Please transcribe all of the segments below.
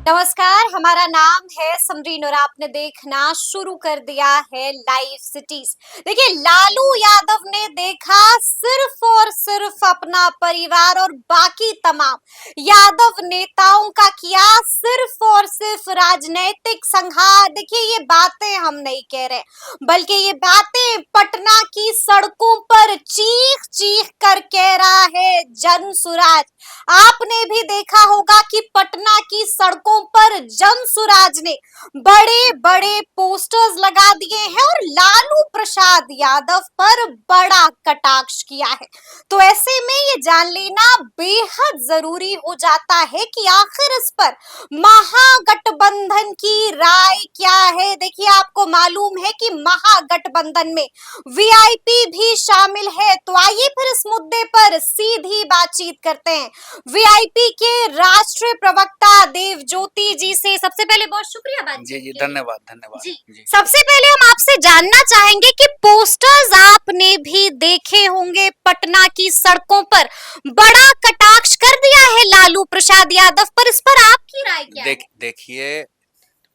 नमस्कार, हमारा नाम है समरीन और आपने देखना शुरू कर दिया है लाइव सिटीज। देखिए, लालू यादव ने देखा सिर्फ और सिर्फ अपना परिवार और बाकी तमाम यादव नेताओं का किया सिर्फ और सिर्फ राजनीतिक संहार। देखिए, ये बातें हम नहीं कह रहे, बल्कि ये बातें पटना की सड़कों पर चीख चीख कर कह रहा है जन सुराज। आपने भी देखा होगा कि पटना की सड़कों पर जनसुराज ने बड़े बड़े पोस्टर्स लगा दिए हैं और लालू प्रसाद यादव पर बड़ा कटाक्ष किया है। तो ऐसे में ये जान लेना बेहद जरूरी हो जाता है कि आखिर इस पर महागठबंधन की राय क्या है। देखिए, आपको मालूम है कि महागठबंधन में वीआईपी भी शामिल है। तो आइए फिर इस मुद्दे पर सीधी बातचीत करते हैं वीआईपी के राष्ट्रीय प्रवक्ता देव ज्योति जी से। सबसे पहले बहुत शुक्रिया बातचीत जी जी, के लिए। धन्यवाद धन्यवाद जी। सबसे पहले हम आपसे जानना चाहेंगे कि पोस्टर्स आपने भी देखे होंगे पटना की सड़कों पर, बड़ा कटाक्ष कर दिया है लालू प्रसाद यादव पर, इस पर आपकी राय क्या है? देखिए,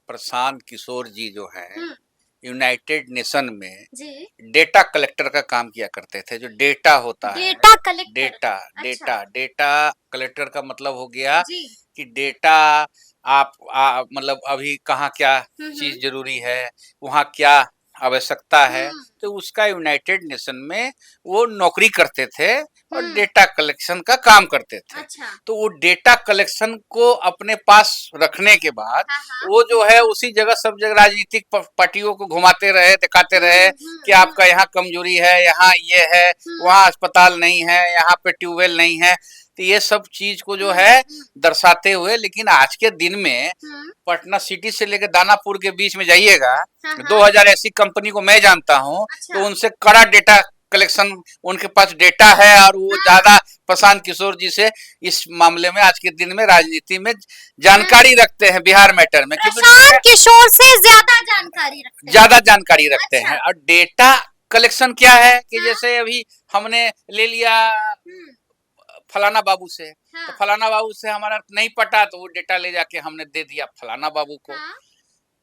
प्रशांत किशोर जी जो है यूनाइटेड नेशन में जी। डेटा कलेक्टर का काम किया करते थे। जो डेटा होता है, डेटा कलेक्टर। डेटा डेटा अच्छा। डेटा कलेक्टर का मतलब हो गया जी। कि डेटा आप मतलब अभी कहाँ क्या चीज जरूरी है, वहाँ क्या आवश्यकता है, तो उसका यूनाइटेड नेशन में वो नौकरी करते थे और डेटा कलेक्शन का काम करते थे। अच्छा। तो वो डेटा कलेक्शन को अपने पास रखने के बाद वो जो है उसी जगह सब जगह राजनीतिक पार्टियों को घुमाते रहे, दिखाते रहे कि आपका यहाँ कमजोरी है, यहाँ ये है, वहाँ अस्पताल नहीं है, यहाँ पे ट्यूबवेल नहीं है। तो ये सब चीज को जो है दर्शाते हुए, लेकिन आज के दिन में पटना सिटी से लेकर दानापुर के बीच में जाइएगा, 2000 ऐसी कंपनी को मैं जानता हूँ। अच्छा। तो उनसे कड़ा डेटा कलेक्शन, उनके पास डेटा है और वो ज्यादा प्रशांत किशोर जी से इस मामले में आज के दिन में राजनीति में जानकारी रखते हैं, बिहार मैटर में। प्रशांत किशोर से ज्यादा जानकारी रखते हैं। और डेटा कलेक्शन क्या है कि जैसे अभी हमने ले लिया फलाना बाबू से, तो फलाना बाबू से हमारा नहीं पटा तो वो डेटा ले जाके हमने दे दिया फलाना बाबू को।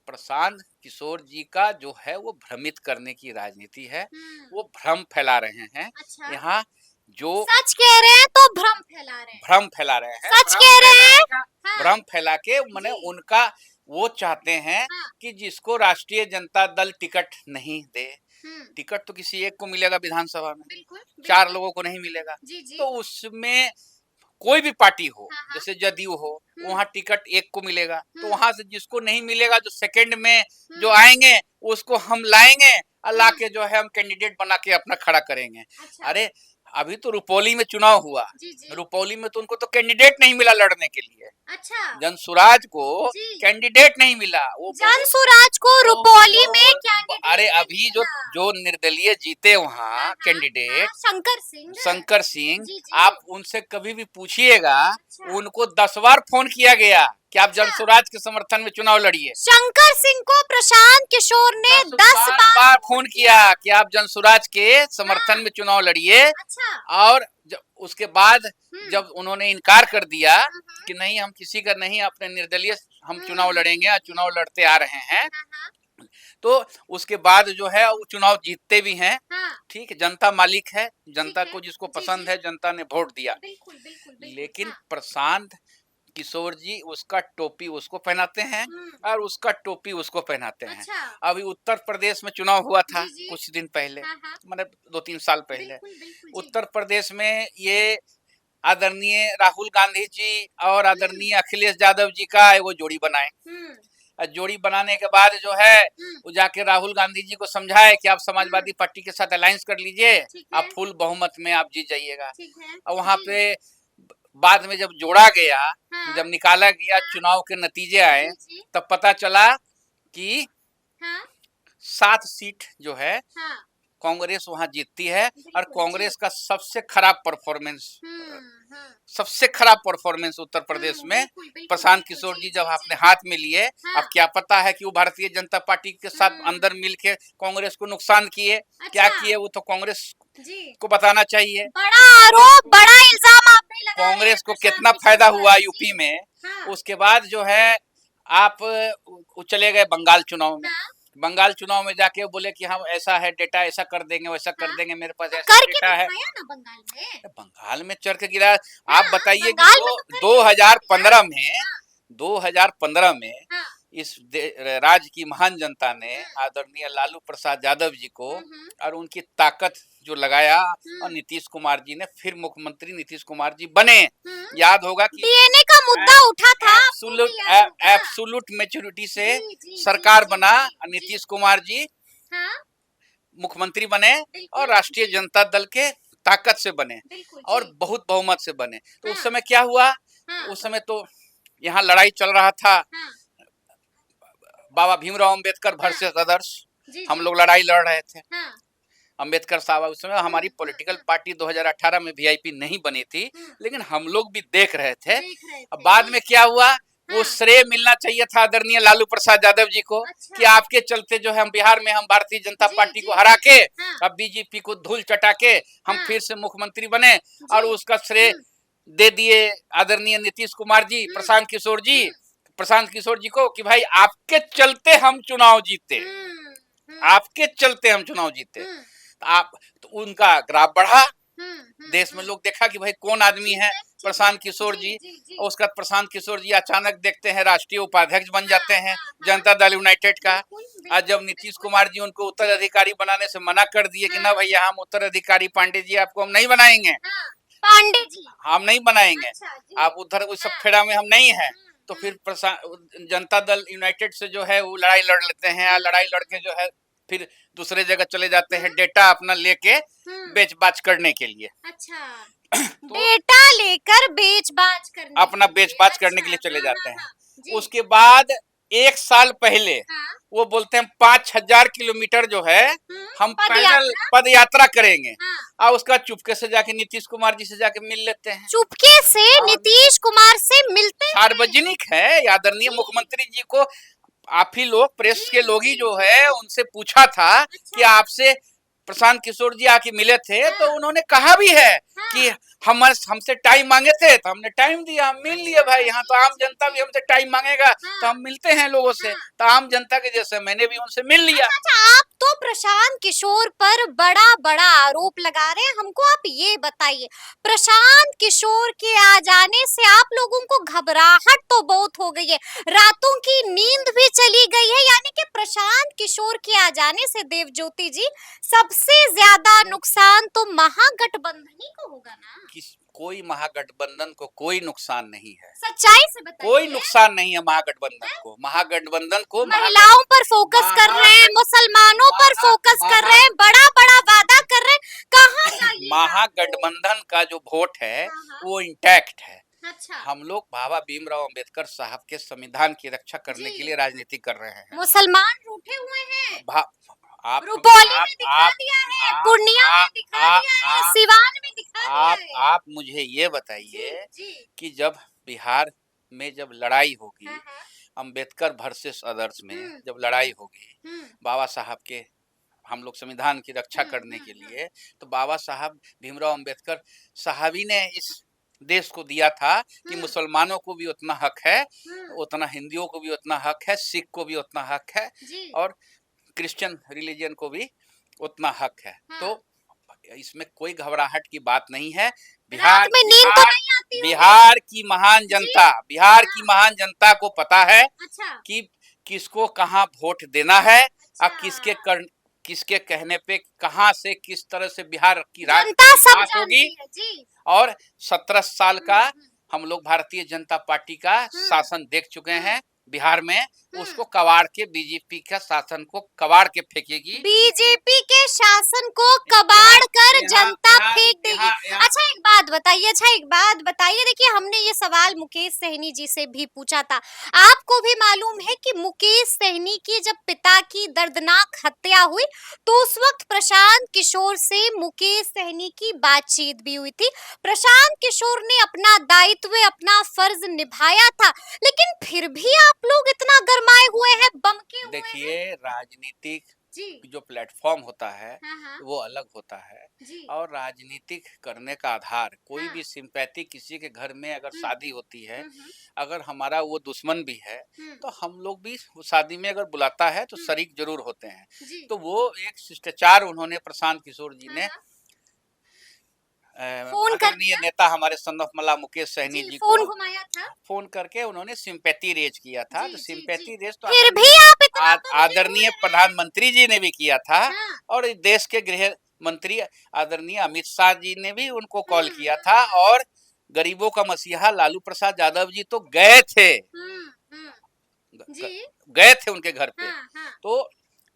प्रशांत किशोर जी का जो है वो भ्रमित करने की राजनीति है, वो भ्रम फैला रहे हैं। अच्छा। यहाँ जो सच कह रहे हैं तो भ्रम फैला रहे हैं, भ्रम फैला रहे हैं, सच कह रहे हैं। भ्रम फैला के मैंने उनका वो चाहते हैं कि जिसको राष्ट्रीय जनता दल टिकट नहीं दे, टिकट तो किसी एक को मिलेगा विधानसभा में, बिल्कुल, 4 लोगों को नहीं मिलेगा। तो उसमें कोई भी पार्टी हो, जैसे जदयू हो, वहाँ टिकट एक को मिलेगा, तो वहां से जिसको नहीं मिलेगा, जो सेकंड में जो आएंगे उसको हम लाएंगे और ला के जो है हम कैंडिडेट बना के अपना खड़ा करेंगे। अच्छा। अरे अभी तो रुपौली में चुनाव हुआ, रुपौली में तो उनको तो कैंडिडेट नहीं मिला लड़ने के लिए। अच्छा। जनसुराज को कैंडिडेट नहीं मिला। वो जनसुराज को रुपौली में कैंडिडेट, अरे अभी जो निर्दलीय जीते वहाँ कैंडिडेट शंकर सिंह, आप उनसे कभी भी पूछिएगा, उनको 10 बार फोन किया गया कि आप जनसुराज के समर्थन में चुनाव लड़िए। शंकर सिंह को प्रशांत किशोर ने 10 बार फोन किया कि आप जनसुराज के समर्थन में चुनाव लड़िए। अच्छा। और उसके बाद जब उन्होंने इनकार कर दिया कि नहीं, हम किसी का नहीं, अपने निर्दलीय हम चुनाव लड़ेंगे और चुनाव लड़ते आ रहे हैं, तो उसके बाद जो है वो चुनाव जीतते भी हैं। ठीक है, जनता मालिक है, जनता को जिसको पसंद है जनता ने वोट दिया। लेकिन प्रशांत किशोर जी उसका टोपी उसको पहनाते हैं और उसका टोपी उसको पहनाते हैं। अच्छा। अभी उत्तर प्रदेश में चुनाव हुआ था कुछ दिन पहले, मतलब 2-3 साल पहले। उत्तर प्रदेश में ये आदरणीय राहुल गांधी जी और आदरणीय अखिलेश यादव जी का वो जोड़ी बनाए। जोड़ी बनाने के बाद जो है वो जाके राहुल गांधी जी को समझाए कि आप समाजवादी पार्टी के साथ अलायंस कर लीजिए, आप फुल बहुमत में आप जीत जाइएगा। और वहाँ पे बाद में जब जोड़ा गया, जब निकाला गया, चुनाव के नतीजे आए, तब पता चला कि 7 सीट जो है कांग्रेस वहां जीतती है। और कांग्रेस का सबसे खराब परफॉर्मेंस उत्तर प्रदेश में प्रशांत किशोर जी जब अपने हाथ में लिए। अब क्या पता है कि वो भारतीय जनता पार्टी के साथ अंदर मिलके कांग्रेस को नुकसान किए। अच्छा। क्या किए वो तो कांग्रेस को बताना चाहिए। बड़ा आरोप, बड़ा इल्जाम आपने लगाया। कांग्रेस को कितना फायदा हुआ यूपी में। उसके बाद जो है आप वो चले गए बंगाल चुनाव में। हाँ। बंगाल चुनाव में जाके वो बोले कि हम ऐसा है डेटा, ऐसा कर देंगे, वैसा कर हाँ। देंगे, मेरे पास तो ऐसा करके डेटा है। दिखाया ना बंगाल में। बंगाल में चढ़ के गिरा। आप हाँ, बताइए कि बंगाल में तो करके दिखाया। 2015 में हाँ, 2015 में हाँ। इस राज्य की महान जनता ने हम्म, आदरणीय लालू प्रसाद यादव जी को हम्म, और उनकी ताकत जो लगाया, और हम्म, नीतीश कुमार जी ने फिर मुख्यमंत्री नीतीश कुमार जी बने। हम्म। याद होगा कि डीएनए का मुद्दा उठा था, आपको एब्सोल्यूट भी याद होगा। एब्सोल्यूट मेच्योरिटी से जी जी जी सरकार जी बना जी और जी। नीतीश कुमार जी हाँ, मुख्यमंत्री बने बिल्कुल और राष्ट्रीय जी। जनता दल के ताकत से बने बिल्कुल और जी। बहुत बहुमत से बने। तो उस हाँ, समय क्या हुआ? हाँ, उस समय तो यहाँ लड़ाई चल रहा था, हाँ, बाबा भीमराव अंबेडकर हाँ। Versus others. जी हम जी। लोग लड़ाई लड़ रहे थे। हाँ। अंबेडकर साहब, उस समय हमारी पॉलिटिकल पार्टी 2018 में वीआईपी नहीं बनी थी, लेकिन हम लोग भी देख रहे थे। देख रहे अब थे बाद जी। में क्या हुआ, वो हाँ। श्रेय मिलना चाहिए था आदरणीय लालू प्रसाद यादव जी को अच्छा। कि आपके चलते जो है हम बिहार में हम भारतीय जनता जी पार्टी जी को हरा जी। के हाँ, अब बीजेपी को धूल चटा के हम हाँ। फिर से मुख्यमंत्री बने, और जी। उसका श्रेय दे दिए आदरणीय नीतीश कुमार जी, प्रशांत किशोर जी को कि भाई आपके चलते हम चुनाव जीते, हम्म, आपके चलते हम चुनाव जीते। हम्म, तो आप तो उनका ग्राफ बढ़ा, देश में हम्म। लोग देखा कि भाई कौन आदमी है ठीक प्रशांत है। किशोर जी जी। जी जी। और उसका प्रशांत किशोर जी अचानक देखते हैं राष्ट्रीय उपाध्यक्ष बन जाते हैं हाँ, हाँ। जनता दल यूनाइटेड का। बिल्कुल आज जब बिल्कुल नीतीश बिल्कुल। कुमार जी उनको उत्तराधिकारी बनाने से मना कर दिए कि ना हाँ, भैया हम उत्तराधिकारी पांडे जी आपको हम नहीं बनाएंगे, हाँ। पांडे जी। हम नहीं बनाएंगे, अच्छा जी। आप उधर उस सब हाँ। फेरा में हम नहीं है। तो हम्म। फिर जनता दल यूनाइटेड से जो है वो लड़ाई लड़ लेते हैं, और लड़ाई लड़के जो है फिर दूसरे जगह चले जाते हैं डेटा अपना लेके हम्म। बेच बाच करने के लिए। अच्छा। तो डेटा लेकर बेच बाच करने अपना के बेच लिए। बाच करने अच्छा। के लिए चले हाँ जाते हाँ हैं। हाँ। जी। उसके बाद 1 साल पहले हाँ। वो बोलते हैं 5,000 किलोमीटर जो है हम पद पैदल यात्रा। पद यात्रा करेंगे, हाँ। और उसका चुपके से जाके नीतीश कुमार जी से जाके मिल लेते हैं। चुपके से और नीतीश कुमार से मिलते हैं। सार्वजनिक है, आदरणीय जी मुख्यमंत्री जी को आप ही लोग प्रेस के जी लोग ही जी जो जी। है उनसे पूछा था कि अच्छा। आपसे प्रशांत किशोर जी आके मिले थे, तो हाँ उन्होंने कहा भी है कि हाँ। हमसे टाइम मांगे थे तो हमने टाइम दिया, हम मिल लिए भाई। यहाँ तो जी आम जी जनता भी जी। हमसे टाइम मांगेगा तो हाँ हम मिलते हैं लोगों से, हाँ। तो आम जनता के जैसे मैंने भी उनसे मिल लिया। अच्छा अच्छा, आप तो प्रशांत किशोर पर बड़ा बड़ा आरोप लगा रहे हैं। हमको आप ये बताइए, प्रशांत किशोर के आ जाने से आप लोगों को घबराहट तो बहुत हो गई है, रातों की नींद भी चली गई है, यानी कि प्रशांत किशोर के आ जाने से देवज्योति जी सबसे ज्यादा नुकसान तो महागठबंधन ही को होगा ना। कोई महागठबंधन को कोई नुकसान नहीं है, सच्चाई से बताइए। कोई नुकसान नहीं है महागठबंधन को। महागठबंधन को महिलाओं पर फोकस कर रहे हैं, मुसलमानों पर फोकस कर रहे हैं, बड़ा बड़ा वादा कर रहे हैं, कहाँ जाइए आपको? महागठबंधन का जो वोट है हाँ हाँ। वो इंटैक्ट है। अच्छा। हम लोग बाबा भीमराव अंबेडकर साहब के संविधान की रक्षा करने जी। के लिए राजनीति कर रहे हैं। मुसलमान रूठे हुए हैं, भा- आप रुपौली आप में दिखा आप दिया है, आप पूर्णिया में दिखा आप दिया है, आप सिवान में दिखा दिया आप है। आप मुझे ये जी बताइए जी। कि जब बिहार में जब लड़ाई होगी, हाँ हाँ। अंबेडकर वर्सेस अदर्स में हम्म जब लड़ाई होगी, हम्म बाबा साहब के हम लोग संविधान की रक्षा करने के हम्म। लिए, तो बाबा साहब भीमराव अंबेडकर साहब ही ने इस देश को दिया था कि मुसलमानों को भी उतना हक है, उतना हिंदुओं को भी उतना हक है, सिख को भी उतना हक है, जी। और क्रिश्चियन रिलीजन को भी उतना हक है। हाँ। तो इसमें कोई घबराहट की बात नहीं है। रात में नींद तो नहीं आती होगी? बिहार की महान जनता, बिहार की महान जनता को पता है अच्छा। कि किसको कहाँ वोट देना है, और अच्छा। किसके कहने पे कहाँ से किस तरह से बिहार की जनता सब विकास होगी। जानती है जी। और 17 साल का हम्म। हम लोग भारतीय जनता पार्टी का शासन देख चुके हैं बिहार में, उसको हम्म। कबाड़ के बीजेपी का शासन को कबाड़ के फेंकेगी। बीजेपी के शासन को कबाड़ कर जनता फेंक देगी। यहाँ अच्छा एक बात बताइए, देखिए हमने ये सवाल मुकेश सहनी जी से भी पूछा था। आपको भी मालूम है कि मुकेश सहनी की जब पिता की दर्दनाक हत्या हुई तो उस वक्त प्रशांत किशोर से मुकेश सहनी की बातचीत भी हुई थी। प्रशांत किशोर ने अपना दायित्व, अपना फर्ज निभाया था, लेकिन फिर भी आप लोग इतना गरमाए हुए हैं, बमके हुए हैं। देखिए, राजनीतिक जी। जो प्लेटफॉर्म होता है हाँ हाँ। वो अलग होता है, जी। और राजनीतिक करने का आधार कोई भी सिंपैथी, किसी के घर में अगर शादी होती है, अगर हमारा वो दुश्मन भी है तो हम लोग भी वो शादी में अगर बुलाता है तो शरीक जरूर होते हैं। जी। तो वो एक शिष्टाचार उन्होंने प्रशांत किशोर जी ने फोन कर आदरणीय नेता हमारे सन ऑफ मला मुकेश सहनी जी, जी फोन को घुमाया था। फोन करके उन्होंने सिंपैथी रेज किया था। जी, तो जी, सिंपैथी जी। रेज तो फिर भी आप इतना तो नहीं आदरणीय हुए हैं। प्रधानमंत्री जी ने भी किया था, हाँ। और इस देश के गृह मंत्री आदरणीय अमित शाह जी ने भी उनको कॉल हम्म, किया था, और गरीबों का मसीहा लालू प्रसाद यादव जी तो गए थे, हम्म, हम्म, ग- जी। गए थे उनके घर पे। हाँ, हाँ, तो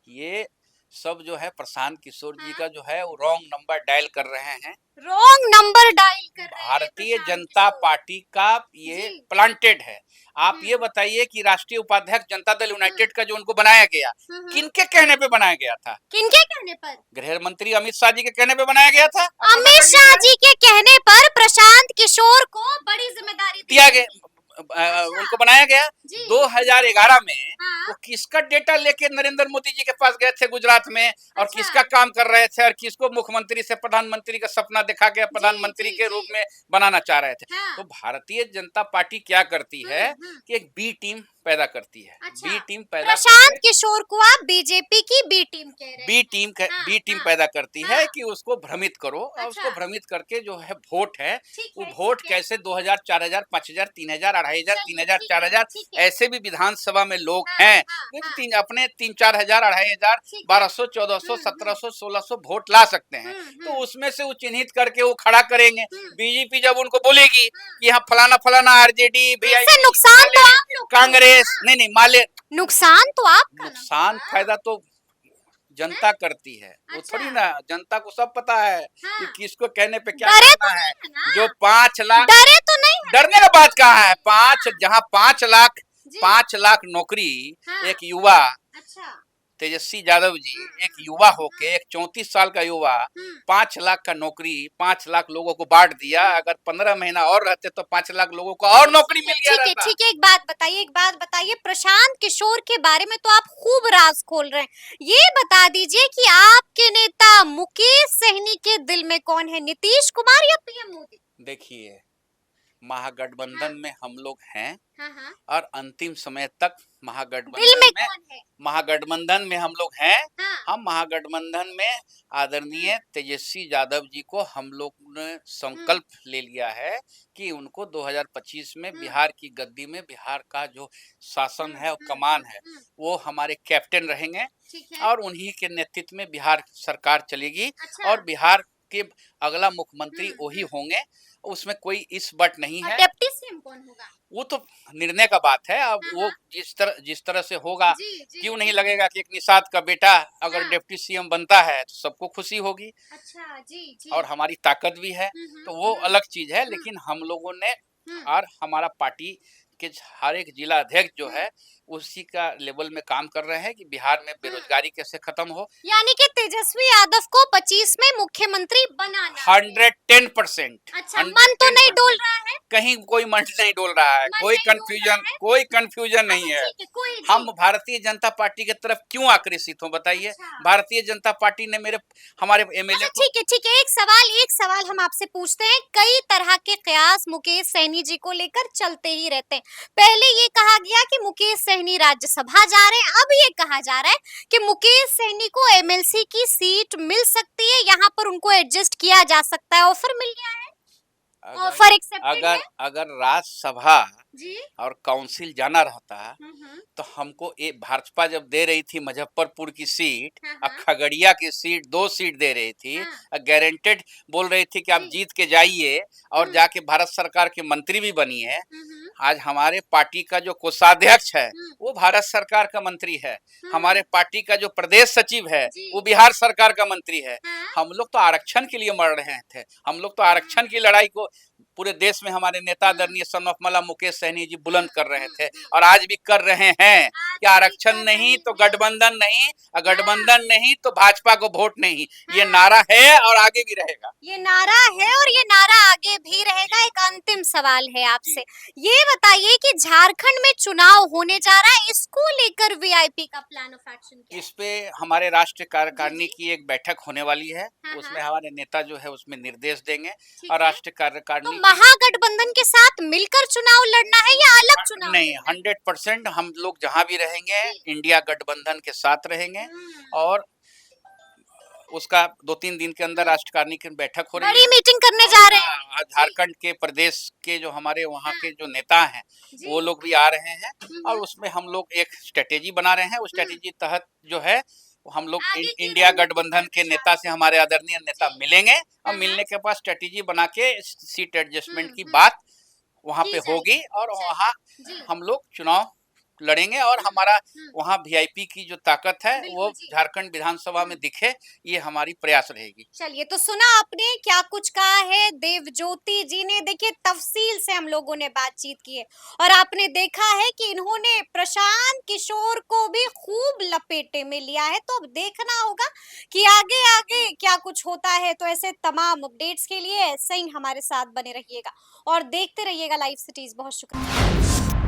ये सब जो है प्रशांत किशोर जी हाँ। का जो है वो रॉन्ग नंबर डायल कर रहे हैं। रॉन्ग नंबर डायल कर रहे हैं भारतीय प्रशांत जनता किशोर। पार्टी का ये जी। प्लांटेड है। आप हम्म, ये बताइए कि राष्ट्रीय उपाध्यक्ष जनता दल यूनाइटेड का जो उनको बनाया गया, हम्म। किनके कहने पे बनाया गया था? किनके कहने पर? गृह मंत्री अमित शाह जी के कहने पे बनाया गया था। अमित शाह जी के कहने पर प्रशांत किशोर को बड़ी जिम्मेदारी दी दिया गई। गया, उनको बनाया गया। जी। 2011 में हाँ। वो किसका डेटा लेके नरेंद्र मोदी जी के पास गए थे गुजरात में, और अच्छा। किसका काम कर रहे थे, और किसको मुख्यमंत्री से प्रधानमंत्री का सपना दिखा के प्रधानमंत्री जी, के जी। रूप में बनाना चाह रहे थे। हाँ। तो भारतीय जनता पार्टी क्या करती है हम्म। कि एक बी टीम पैदा करती है। अच्छा। बी टीम पैदा प्रशांत करके किशोर को आप बीजेपी की बी टीम कह रहे बी हैं। टीम हाँ, बी टीम हाँ, पैदा करती है हाँ। कि उसको भ्रमित करो, और अच्छा। उसको भ्रमित करके जो है वोट है, ठीक वो है, वोट ठीक है। कैसे 2000, 4000, 5000, 3000, 2500, चलिए, 3000, ठीक है, 4000, ठीक है। ऐसे भी विधानसभा में लोग हाँ, हैं हाँ, जो हाँ। अपने 3-4000, 2500, ठीक है। 1200, 1400, हम्म, 1700, 1600 वोट ला सकते हैं। तो हम्म। उसमें से वो चिन्हित करके वो खड़ा करेंगे। हम्म। बीजेपी जब उनको बोलेगी कि यहाँ फलाना फलाना आरजेडी, इससे वीआईपी, नुकसान तो माले, आप लोग का कांग्रेस, होगा ना? नहीं माले, नुकसान तो आपका ना नुकसान होगा। फायदा तो जनता करती है। वो अच्छा। थोड़ी ना, जनता को सब पता है कि हाँ। किसको कहने पे क्या डरे तो करना है। नहीं है ना? जो 5 लाख, डरे तो नहीं है ना? डरने का बात कहाँ है? पांच, जहाँ 5 लाख, जी। 5 लाख नौकरी हाँ। एक युवा अच्छा। तेजस्वी यादव जी एक युवा होके, एक 34 साल का युवा 5 लाख का नौकरी 5 लाख लोगों को बांट दिया। अगर 15 महीना और रहते तो 5 लाख लोगों को और नौकरी मिल गया रहता। ठीक है, एक बात बताइए, प्रशांत किशोर के बारे में तो आप खूब राज खोल रहे हैं। ये बता दीजिए कि आपके नेता मुकेश सहनी के दिल में कौन है, नीतीश कुमार या पीएम मोदी? देखिए, महागठबंधन में हम लोग हैं, हाँ। और अंतिम समय तक दिल में महागठबंधन में कौन है? महागठबंधन में हम लोग हैं। हाँ। हम महागठबंधन में आदरणीय तेजस्वी यादव जी को हम लोग ने संकल्प ले लिया है कि उनको 2025 में बिहार की गद्दी में, बिहार का जो शासन है और कमान है, वो हमारे कैप्टन रहेंगे, ठीक है। और उन्हीं के नेतृत्व में बिहार सरकार चलेगी। अच्छा। और बिहार के अगला मुख्यमंत्री वही होंगे, उसमें कोई इस बट नहीं है। डिप्टी सीएम कौन होगा? वो तो निर्णय का बात है। अब वो जिस तरह से होगा, जी, क्यों नहीं लगेगा कि एक निषाद का बेटा अगर हाँ। डिप्टी सीएम बनता है तो सबको खुशी होगी, अच्छा, जी। और हमारी ताकत भी है। तो वो अलग चीज है। लेकिन हम लोगों ने, और हमारा पार्टी के हर एक जिला अध्यक्ष जो है उसी का लेवल में काम कर रहे हैं कि बिहार में बेरोजगारी कैसे खत्म हो। यानी कि तेजस्वी यादव को 25 में मुख्यमंत्री बनाना है। 110%। अच्छा, मन तो नहीं डोल रहा है? कहीं कोई मन नहीं डोल रहा है, मन कोई नहीं डोल कंफ्यूजन, रहा है? कोई कंफ्यूजन नहीं अच्छा, है। ठीक है, कोई जी। हम भारतीय जनता पार्टी की तरफ क्यों आकर्षित हो बताइए? अच्छा। भारतीय जनता पार्टी ने हमारे एमएलए अच्छा, को, ठीक है, एक सवाल हम आपसे पूछते हैं। कई तरह के कयास मुकेश सहनी जी को लेकर चलते ही रहते हैं। पहले ये कहा गया कि मुकेश सहनी राज्यसभा जा रहे हैं, अब ये कहा जा रहा है कि मुकेश सहनी को एमएलसी की सीट मिल सकती है, यहाँ पर उनको एडजस्ट किया जा सकता है। ऑफर मिल गया है, ऑफर एक्सेप्टेड है। अगर राज्यसभा जी। और काउंसिल जाना रहता तो हमको एक भाजपा जब दे रही थी मुजफ्फरपुर की सीट और खगड़िया की सीट, 2 सीट दे रही थी, गारंटेड बोल रही थी कि आप जीत के जाइए और जाके भारत सरकार के मंत्री भी बनिए। आज हमारे पार्टी का जो कोषाध्यक्ष है वो भारत सरकार का मंत्री है, हमारे पार्टी का जो प्रदेश सचिव है वो बिहार सरकार का मंत्री है। हम लोग तो आरक्षण के लिए मर रहे थे, हम लोग तो आरक्षण की लड़ाई को पूरे देश में हमारे नेता आदरणीय सन ऑफ मला मुकेश सहनी जी बुलंद कर रहे थे, और आज भी कर रहे हैं कि आरक्षण नहीं तो गठबंधन नहीं, और गठबंधन नहीं तो भाजपा को वोट नहीं। ये नारा है और आगे भी रहेगा। ये नारा है और ये नारा आगे भी रहेगा। एक अंतिम सवाल है आपसे, ये बताइए कि झारखंड में चुनाव होने जा रहा है, इसको लेकर वीआईपी का प्लान ऑफ एक्शन क्या है? इस पे हमारे राष्ट्रीय कार्यकारिणी जी। की एक बैठक होने वाली है। हाँ, उसमें हाँ। हमारे नेता जो है उसमें निर्देश देंगे ठीक और है। राष्ट्रीय तो कार्यकारिणी की महागठबंधन के साथ मिलकर चुनाव लड़ना है या अलग चुनाव नहीं, लड़ना है? 100% हम लोग जहाँ भी रहेंगे इंडिया गठबंधन के साथ रहेंगे हम्म। और उसका 2-3 दिन के अंदर राष्ट्रीय कार्यकारिणी की बैठक हो रही बड़ी है। मीटिंग करने और जा रहे हैं। हाँ, झारखंड के प्रदेश के जो हमारे वहाँ के जो नेता हैं जी। वो लोग भी आ रहे हैं और उसमें हम लोग एक स्ट्रेटेजी बना रहे हैं। उस स्ट्रेटेजी तहत जो है वो हम लोग आगे की इंडिया रणनीति गठबंधन के पर नेता से हमारे आदरणीय नेता जी। मिलेंगे और हाँ, मिलने हाँ। के बाद स्ट्रेटेजी बना के सीट एडजस्टमेंट की हम्म। बात वहाँ की पे जाएगी। होगी और चलिए। वहाँ जी। हम लोग चुनाव लड़ेंगे और हमारा वहाँ वीआईपी की जो ताकत है वो बिल्कुल जी। झारखंड विधानसभा में दिखे, ये हमारी प्रयास रहेगी। चलिए, तो सुना आपने क्या कुछ कहा है देवज्योति जी ने। देखिए, तफसील से हम लोगों ने बातचीत की है और आपने देखा है कि इन्होंने प्रशांत किशोर को भी खूब लपेटे में लिया है। तो अब देखना होगा कि आगे आगे क्या कुछ होता है। तो ऐसे तमाम अपडेट्स के लिए ऐसे ही हमारे साथ बने रहिएगा और देखते रहिएगा लाइव सिटीज। बहुत शुक्रिया।